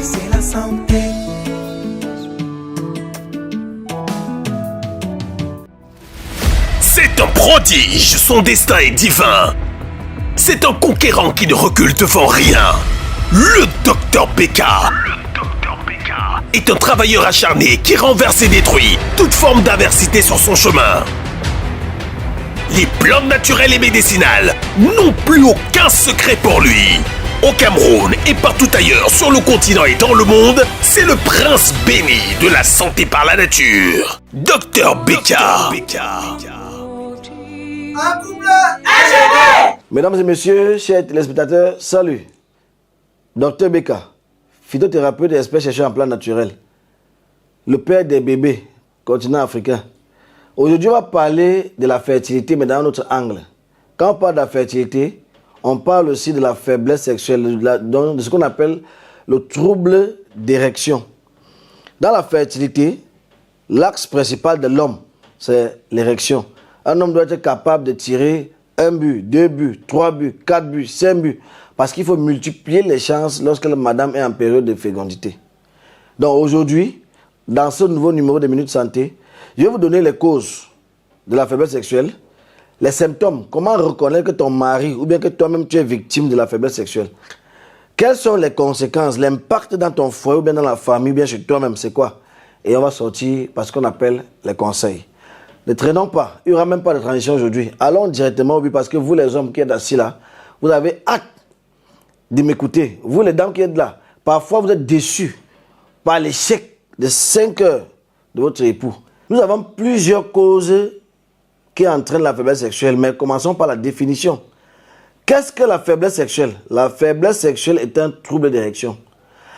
c'est la santé. C'est un prodige, son destin est divin. C'est un conquérant qui ne recule devant rien. Le Dr Beka est un travailleur acharné qui renverse et détruit toute forme d'adversité sur son chemin. Les plantes naturelles et médicinales n'ont plus aucun secret pour lui. Au Cameroun et partout ailleurs sur le continent et dans le monde, c'est le prince béni de la santé par la nature. Dr Beka. Un couple ingénieur. Mesdames et messieurs, chers téléspectateurs, salut. Dr Beka, phytothérapeute et expert chercheur en plan naturel. Le père des bébés, continent africain. Aujourd'hui, on va parler de la fertilité, mais dans un autre angle. Quand on parle de la fertilité, on parle aussi de la faiblesse sexuelle, de ce qu'on appelle le trouble d'érection. Dans la fertilité, l'axe principal de l'homme, c'est l'érection. Un homme doit être capable de tirer 1 but, 2 buts, 3 buts, 4 buts, 5 buts, parce qu'il faut multiplier les chances lorsque la madame est en période de fécondité. Donc aujourd'hui, dans ce nouveau numéro de Minutes Santé, je vais vous donner les causes de la faiblesse sexuelle, les symptômes, comment reconnaître que ton mari ou bien que toi-même tu es victime de la faiblesse sexuelle. Quelles sont les conséquences, l'impact dans ton foyer ou bien dans la famille ou bien chez toi-même, c'est quoi? Et on va sortir par ce qu'on appelle les conseils. Ne traînons pas, il n'y aura même pas de transition aujourd'hui. Allons directement au but parce que vous les hommes qui êtes assis là, vous avez hâte de m'écouter. Vous les dames qui êtes là, parfois vous êtes déçus par l'échec de 5 heures de votre époux. Nous avons plusieurs causes qui entraînent la faiblesse sexuelle, mais commençons par la définition. Qu'est-ce que la faiblesse sexuelle? La faiblesse sexuelle est un trouble d'érection.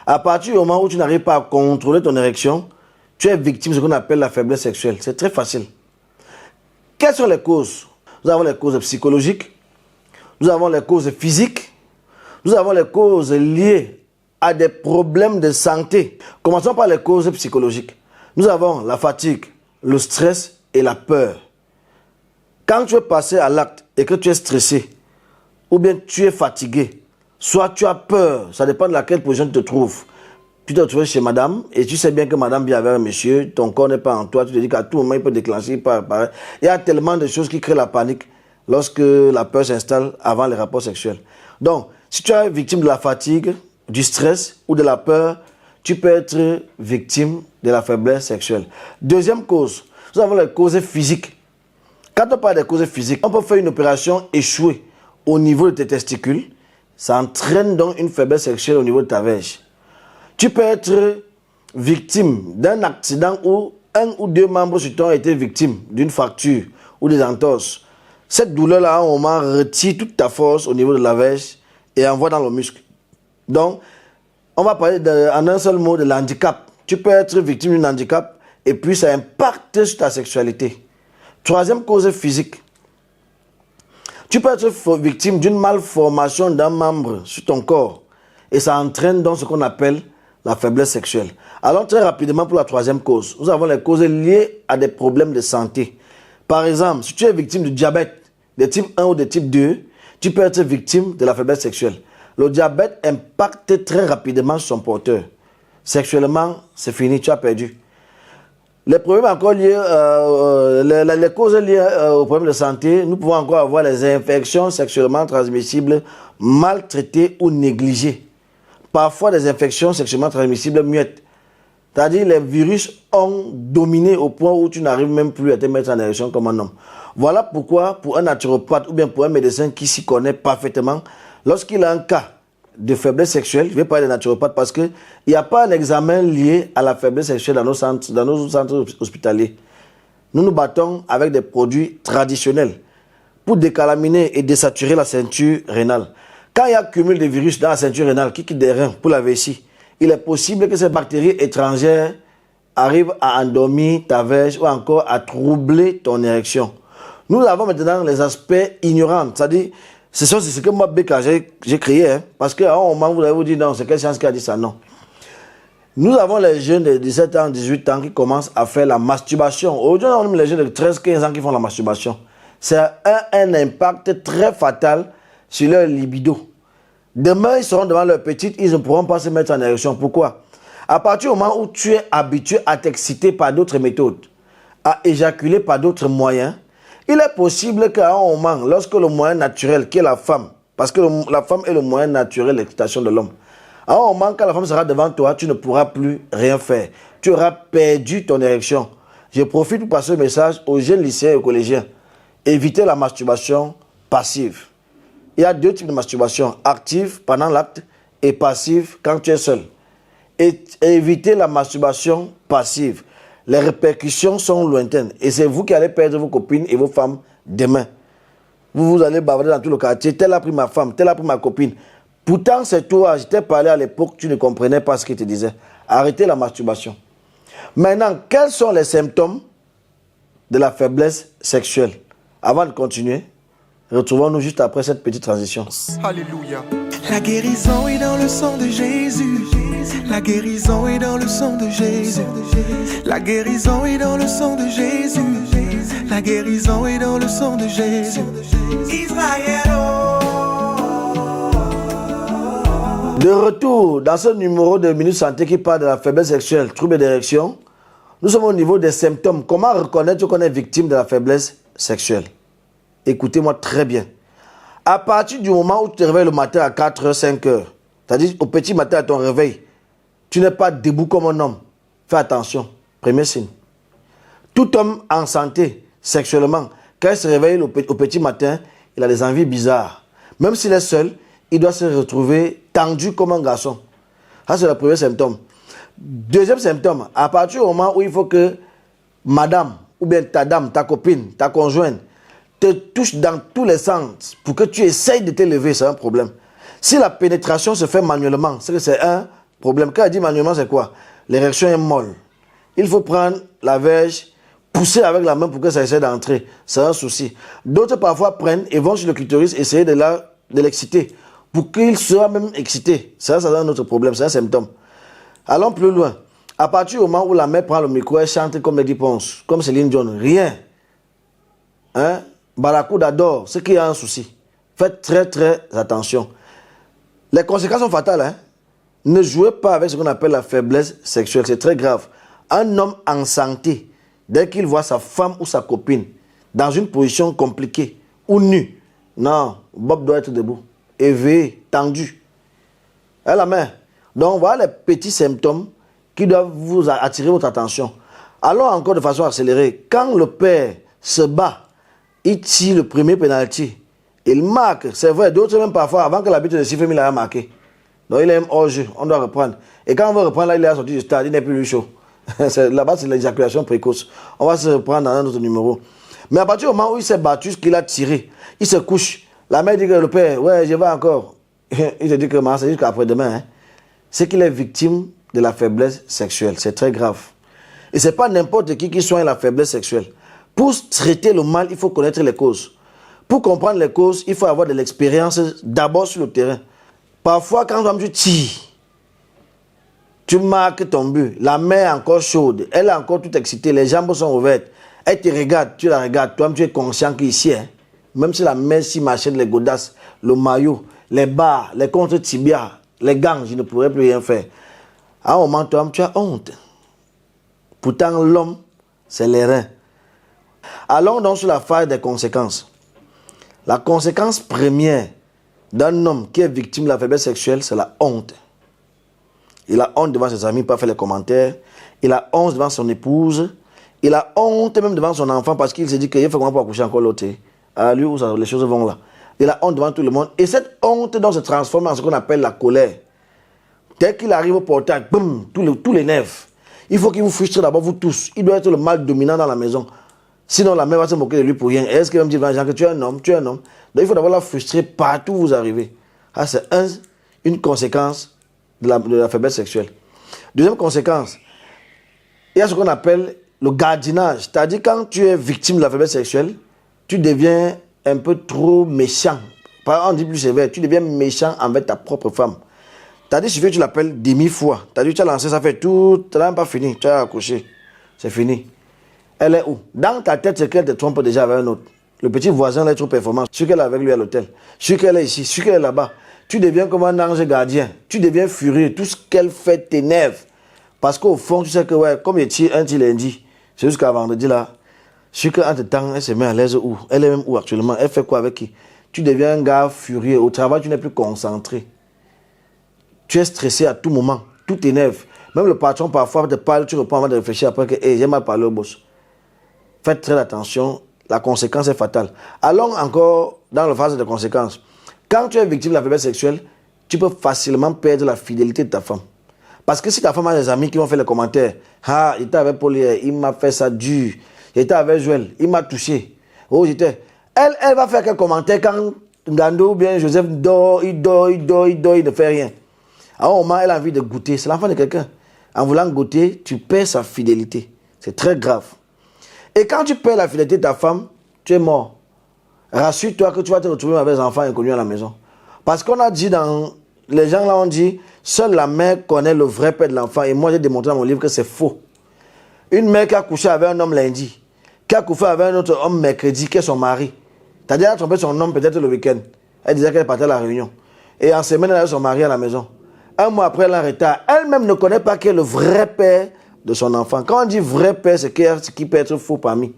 À partir du moment où tu n'arrives pas à contrôler ton érection, tu es victime de ce qu'on appelle la faiblesse sexuelle. C'est très facile. Quelles sont les causes? Nous avons les causes psychologiques, nous avons les causes physiques, nous avons les causes liées à des problèmes de santé. Commençons par les causes psychologiques. Nous avons la fatigue, le stress et la peur. Quand tu es passé à l'acte et que tu es stressé, ou bien tu es fatigué, soit tu as peur, ça dépend de laquelle position tu te trouves. Tu te retrouves chez madame et tu sais bien que madame vient avec un monsieur, ton corps n'est pas en toi, tu te dis qu'à tout moment il peut déclencher. Il y a tellement de choses qui créent la panique lorsque la peur s'installe avant les rapports sexuels. Donc, si tu es victime de la fatigue, du stress ou de la peur, tu peux être victime de la faiblesse sexuelle. Deuxième cause, nous avons les causes physiques. Quand on parle des causes physiques, on peut faire une opération échouée au niveau de tes testicules. Ça entraîne donc une faiblesse sexuelle au niveau de ta verge. Tu peux être victime d'un accident où 1 ou 2 membres sur toi ont été victimes d'une fracture ou des entorses. Cette douleur-là, à un moment, retire toute ta force au niveau de la verge et envoie dans le muscle. Donc, on va parler en un seul mot de l'handicap. Tu peux être victime d'un handicap et puis ça impacte sur ta sexualité. Troisième cause physique. Tu peux être victime d'une malformation d'un membre sur ton corps et ça entraîne donc ce qu'on appelle la faiblesse sexuelle. Allons très rapidement pour la troisième cause. Nous avons les causes liées à des problèmes de santé. Par exemple, si tu es victime de diabète de type 1 ou de type 2, tu peux être victime de la faiblesse sexuelle. Le diabète impacte très rapidement son porteur. Sexuellement, c'est fini, tu as perdu. Les problèmes encore liés, les causes liées aux problèmes de santé, nous pouvons encore avoir les infections sexuellement transmissibles mal traitées ou négligées. Parfois des infections sexuellement transmissibles muettes. C'est-à-dire les virus ont dominé au point où tu n'arrives même plus à te mettre en érection comme un homme. Voilà pourquoi pour un naturopathe ou bien pour un médecin qui s'y connaît parfaitement, lorsqu'il a un cas de faiblesse sexuelle, je vais parler de naturopathe parce qu'il n'y a pas un examen lié à la faiblesse sexuelle dans nos centres hospitaliers. Nous nous battons avec des produits traditionnels pour décalaminer et désaturer la ceinture rénale. Quand il y a cumul de virus dans la ceinture rénale qui quitte des reins pour la vessie, il est possible que ces bactéries étrangères arrivent à endormir ta verge ou encore à troubler ton érection. Nous avons maintenant les aspects ignorants, c'est-à-dire c'est ce que moi, Beka, j'ai créé, hein, parce qu'à un moment, vous allez vous dire, non, c'est quelle science qui a dit ça, non. Nous avons les jeunes de 17 ans, 18 ans qui commencent à faire la masturbation. Aujourd'hui, on a les jeunes de 13, 15 ans qui font la masturbation. C'est un impact très fatal sur leur libido. Demain, ils seront devant leur petite, ils ne pourront pas se mettre en érection. Pourquoi? À partir du moment où tu es habitué à t'exciter par d'autres méthodes, à éjaculer par d'autres moyens, il est possible qu'à un moment, lorsque le moyen naturel, qui est la femme, parce que la femme est le moyen naturel d'excitation de l'homme, à un moment, quand la femme sera devant toi, tu ne pourras plus rien faire. Tu auras perdu ton érection. Je profite pour passer le message aux jeunes lycéens et aux collégiens. Évitez la masturbation passive. Il y a deux types de masturbation, active pendant l'acte et passive quand tu es seul. Et évitez la masturbation passive. Les répercussions sont lointaines. Et c'est vous qui allez perdre vos copines et vos femmes demain. Vous allez bavarder dans tout le quartier. Telle a pris ma femme, telle a pris ma copine. Pourtant, c'est toi. Je t'ai parlé à l'époque, tu ne comprenais pas ce qu'il te disait. Arrêtez la masturbation. Maintenant, quels sont les symptômes de la faiblesse sexuelle? Avant de continuer, retrouvons-nous juste après cette petite transition. Alléluia. La guérison est dans le sang de Jésus. La guérison est dans le sang de Jésus. La guérison est dans le sang de Jésus. La guérison est dans le sang de Jésus. Israël. De retour dans ce numéro de Minute Santé qui parle de la faiblesse sexuelle, trouble d'érection, nous sommes au niveau des symptômes. Comment reconnaître qu'on est victime de la faiblesse sexuelle? Écoutez-moi très bien. À partir du moment où tu te réveilles le matin à 4h, 5h, c'est-à-dire au petit matin à ton réveil, tu n'es pas debout comme un homme. Fais attention. Premier signe. Tout homme en santé, sexuellement, quand il se réveille au petit matin, il a des envies bizarres. Même s'il est seul, il doit se retrouver tendu comme un garçon. Ça, c'est le premier symptôme. Deuxième symptôme, à partir du moment où il faut que madame, ou bien ta dame, ta copine, ta conjointe, te touche dans tous les sens pour que tu essayes de t'élever, c'est un problème. Si la pénétration se fait manuellement, c'est que c'est un problème. Quand elle dit manuellement, c'est quoi? L'érection est molle. Il faut prendre la verge, pousser avec la main pour que ça essaie d'entrer. C'est un souci. D'autres parfois prennent et vont sur le clitoris essayer de l'exciter pour qu'il soit même excité. Ça, c'est un autre problème, c'est un symptôme. Allons plus loin. À partir du moment où la mère prend le micro, elle chante comme Lady Ponce, comme Céline Dion, rien. Hein? Barracuda adore, c'est qu'il y a un souci. Faites très très attention. Les conséquences sont fatales. Hein? Ne jouez pas avec ce qu'on appelle la faiblesse sexuelle, c'est très grave. Un homme en santé, dès qu'il voit sa femme ou sa copine dans une position compliquée ou nue, non, Bob doit être debout, éveillé, tendu. Et la main. Donc voilà les petits symptômes qui doivent vous attirer votre attention. Allons encore de façon accélérée. Quand le père se bat, il tire le premier penalty. Il marque, c'est vrai, d'autres même parfois, avant que l'arbitre de siffle, il a marqué. Donc il est hors jeu, on doit reprendre. Et quand on veut reprendre, là, il est sorti du stade, il n'est plus chaud. Là-bas, c'est l'éjaculation précoce. On va se reprendre dans un autre numéro. Mais à partir du moment où il s'est battu, qu'il a tiré, il se couche. La mère dit que le père, ouais, je vais encore. Il te dit que c'est jusqu'à après-demain. Hein. C'est qu'il est victime de la faiblesse sexuelle. C'est très grave. Et ce n'est pas n'importe qui soigne la faiblesse sexuelle. Pour traiter le mal, il faut connaître les causes. Pour comprendre les causes, il faut avoir de l'expérience d'abord sur le terrain. Parfois, quand tu tires, tu marques ton but, la main est encore chaude, elle est encore toute excitée, les jambes sont ouvertes, elle te regarde, tu la regardes, toi tu es conscient qu'ici, hein, même si la main s'y machette les godasses, le maillot, les barres, les contre-tibias, les gants, je ne pourrais plus rien faire. À un moment, toi, tu as honte. Pourtant, l'homme, c'est les reins. Allons donc sur la phase des conséquences. La conséquence première d'un homme qui est victime de la faiblesse sexuelle, c'est la honte. Il a honte devant ses amis, pas faire les commentaires. Il a honte devant son épouse. Il a honte même devant son enfant parce qu'il se dit qu'il faut qu'on va accoucher encore l'autre. À lui où les choses vont là. Il a honte devant tout le monde. Et cette honte donc se transforme en ce qu'on appelle la colère. Dès qu'il arrive au portail, boum, tous les nerfs. Il faut qu'il vous frustre d'abord, vous tous. Il doit être le mâle dominant dans la maison. Sinon, la mère va se moquer de lui pour rien. Est-ce qu'elle va me dire que tu es un homme, tu es un homme. Donc, il faut d'abord la frustrer partout où vous arrivez. Ah, c'est une conséquence de la faiblesse sexuelle. Deuxième conséquence, il y a ce qu'on appelle le gardiennage. C'est-à-dire, quand tu es victime de la faiblesse sexuelle, tu deviens un peu trop méchant. On dit plus sévère, tu deviens méchant envers ta propre femme. C'est-à-dire, si tu l'appelles demi-fois. C'est-à-dire, tu as lancé, ça fait tout, tu n'as même pas fini, tu as accouché. C'est fini. Elle est où? Dans ta tête, c'est qu'elle te trompe déjà avec un autre. Le petit voisin là est trop performant. Celui qu'elle est avec lui à l'hôtel. Celui qu'elle est ici, celui qu'elle est là-bas. Tu deviens comme un ange gardien. Tu deviens furieux. Tout ce qu'elle fait t'énerve. Parce qu'au fond, tu sais que, ouais, comme il tire un petit lundi, c'est jusqu'à vendredi là, je sais qu'entre temps, elle se met à l'aise où? Elle est même où actuellement? Elle fait quoi avec qui? Tu deviens un gars furieux. Au travail, tu n'es plus concentré. Tu es stressé à tout moment. Tout t'énerve. Même le patron, parfois, te parle, tu reprends avant de réfléchir après que hey, j'ai mal parlé au boss. Faites très attention. La conséquence est fatale. Allons encore dans la phase de conséquences. Quand tu es victime de la faiblesse sexuelle, tu peux facilement perdre la fidélité de ta femme. Parce que si ta femme a des amis qui vont faire les commentaires, ah, j'étais avec Paul hier, il m'a fait ça dur. J'étais avec Joël, il m'a touché. Oh, j'étais. Elle va faire quel commentaire quand Ngando ou bien Joseph dort, il ne fait rien. À un moment, elle a envie de goûter. C'est l'enfant de quelqu'un. En voulant goûter, tu perds sa fidélité. C'est très grave. Et quand tu perds la fidélité de ta femme, tu es mort. Rassure-toi que tu vas te retrouver avec des enfants inconnus à la maison. Parce qu'on a dit dans... Les gens là ont dit, seule la mère connaît le vrai père de l'enfant. Et moi, j'ai démontré dans mon livre que c'est faux. Une mère qui a couché avec un homme lundi, qui a couché avec un autre homme mercredi, qui est son mari. C'est-à-dire, elle a trompé son homme peut-être le week-end. Elle disait qu'elle partait à la réunion. Et en semaine, elle a son mari à la maison. Un mois après, elle est en retard. Elle-même ne connaît pas qui est le vrai père de son enfant. Quand on dit vrai père, c'est qui peut être faux parmi.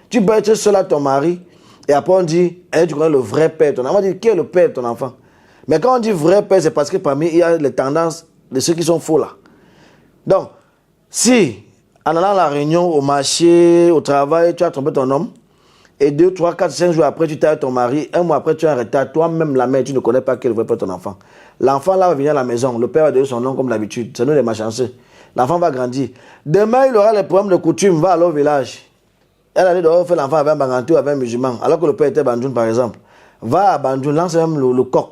Tu peux être seul à ton mari, et après on dit, tu connais le vrai père de ton enfant. On dit, qui est le père de ton enfant? Mais quand on dit vrai père, c'est parce que parmi, il y a les tendances de ceux qui sont faux là. Donc, si, en allant à la réunion, au marché, au travail, tu as trompé ton homme, et 2, 3, 4, 5 jours après, tu t'es avec ton mari, un mois après, tu es en retard, toi-même, la mère, tu ne connais pas qui est le vrai père de ton enfant. L'enfant là va venir à la maison, le père va donner son nom comme d'habitude, c'est nous les malchanceux. L'enfant va grandir. Demain, il aura les problèmes de coutume, va aller au village. Elle allait dehors faire l'enfant avec un bangantou, avec un musulman, alors que le père était Bandoun par exemple. Va à Bandoun, lance même le coq.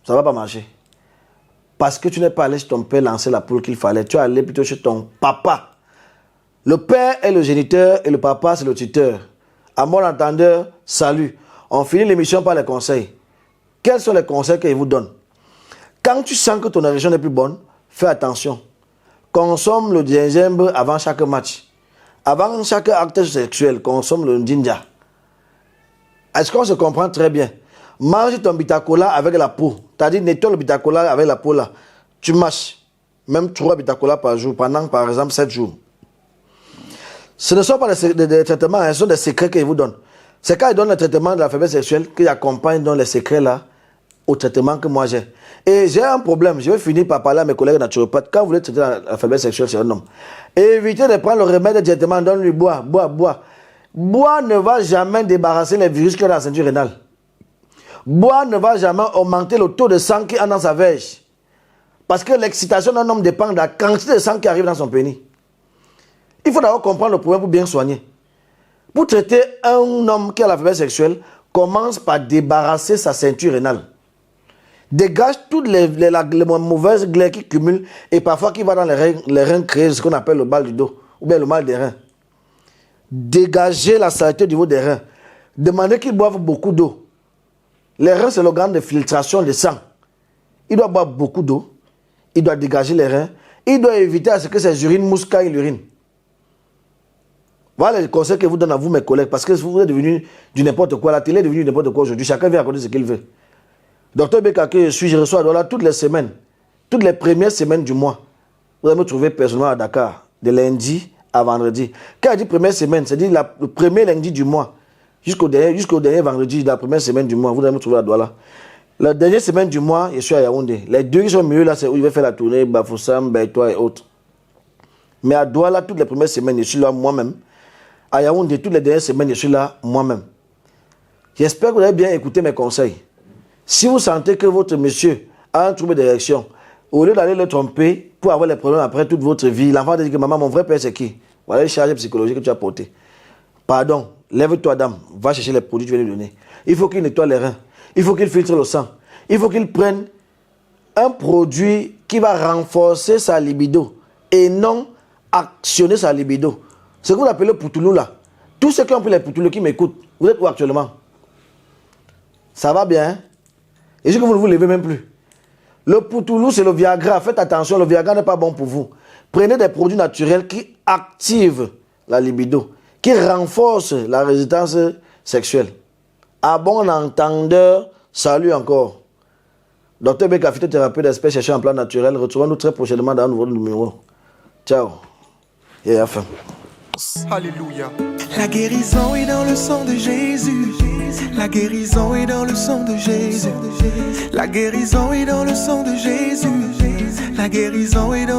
Ça ne va pas marcher. Parce que tu n'es pas allé chez ton père lancer la poule qu'il fallait. Tu es allé plutôt chez ton papa. Le père est le géniteur et le papa c'est le tuteur. À mon entendeur, salut. On finit l'émission par les conseils. Quels sont les conseils qu'il vous donne? Quand tu sens que ton érection n'est plus bonne, fais attention. Consomme le gingembre avant chaque match. Avant chaque acte sexuel, consomme le ginger. Est-ce qu'on se comprend très bien? Mange ton bitacola avec la peau. C'est-à-dire, nettoie le bitacola avec la peau là. Tu mâches. Même 3 bitacola par jour, pendant par exemple 7 jours. Ce ne sont pas des traitements, ce sont des secrets qu'ils vous donnent. C'est quand ils donnent le traitement de la faiblesse sexuelle qu'ils accompagnent dans les secrets là au traitement que moi j'ai. Et j'ai un problème, je vais finir par parler à mes collègues naturopathes. Quand vous voulez traiter la faiblesse sexuelle chez un homme, évitez de prendre le remède directement, donne-lui bois. Bois ne va jamais débarrasser les virus qui sont dans la ceinture rénale. Bois ne va jamais augmenter le taux de sang qui est dans sa verge. Parce que l'excitation d'un homme dépend de la quantité de sang qui arrive dans son pénis. Il faut d'abord comprendre le problème pour bien soigner. Pour traiter un homme qui a la faiblesse sexuelle, commence par débarrasser sa ceinture rénale. Dégage toutes les mauvaises glaies qui cumulent et parfois qui vont dans les reins créer ce qu'on appelle le mal du dos ou bien le mal des reins. Dégagez la saleté au niveau des reins. Demandez qu'ils boivent beaucoup d'eau. Les reins, c'est l'organe de filtration de sang. Il doit boire beaucoup d'eau. Il doit dégager les reins. Il doit éviter à ce que ses urines moussent quand il urine. Voilà les conseils que je vous donne à vous, mes collègues, parce que vous êtes devenus du n'importe quoi. La télé est devenue n'importe quoi aujourd'hui. Chacun vient raconter ce qu'il veut. Docteur Beka, que je reçois à Douala toutes les semaines, toutes les premières semaines du mois. Vous allez me trouver personnellement à Dakar, de lundi à vendredi. Quand je dis première semaine, c'est-à-dire le premier lundi du mois, jusqu'au dernier vendredi de la première semaine du mois, vous allez me trouver à Douala. La dernière semaine du mois, je suis à Yaoundé. Les 2 qui sont au milieu là, c'est où je vais faire la tournée, Bafoussam, Baïtois et autres. Mais à Douala, toutes les premières semaines, je suis là moi-même. À Yaoundé, toutes les dernières semaines, je suis là moi-même. J'espère que vous avez bien écouté mes conseils. Si vous sentez que votre monsieur a un trouble d'érection, au lieu d'aller le tromper pour avoir les problèmes après toute votre vie, l'enfant dit que maman, mon vrai père c'est qui? Voilà les charges psychologiques que tu as portées. Pardon, lève-toi dame, va chercher les produits que tu viens lui donner. Il faut qu'il nettoie les reins, il faut qu'il filtre le sang, il faut qu'il prenne un produit qui va renforcer sa libido et non actionner sa libido. Ce que vous appelez le poutoulou là. Tous ceux qui ont pris les poutoulous qui m'écoutent, vous êtes où actuellement? Ça va bien, hein? Et je que vous ne vous levez même plus. Le poutoulou, c'est le Viagra. Faites attention, le Viagra n'est pas bon pour vous. Prenez des produits naturels qui activent la libido, qui renforcent la résistance sexuelle. À bon entendeur, salut encore. Docteur Beka, phytothérapeute d'expert chercheur en plan naturel. Retrouvons-nous très prochainement dans un nouveau numéro. Ciao. Et à la fin. Alléluia. La guérison est dans le sang de Jésus. La guérison est dans le sang de Jésus. La guérison est dans le sang de Jésus. La guérison est dans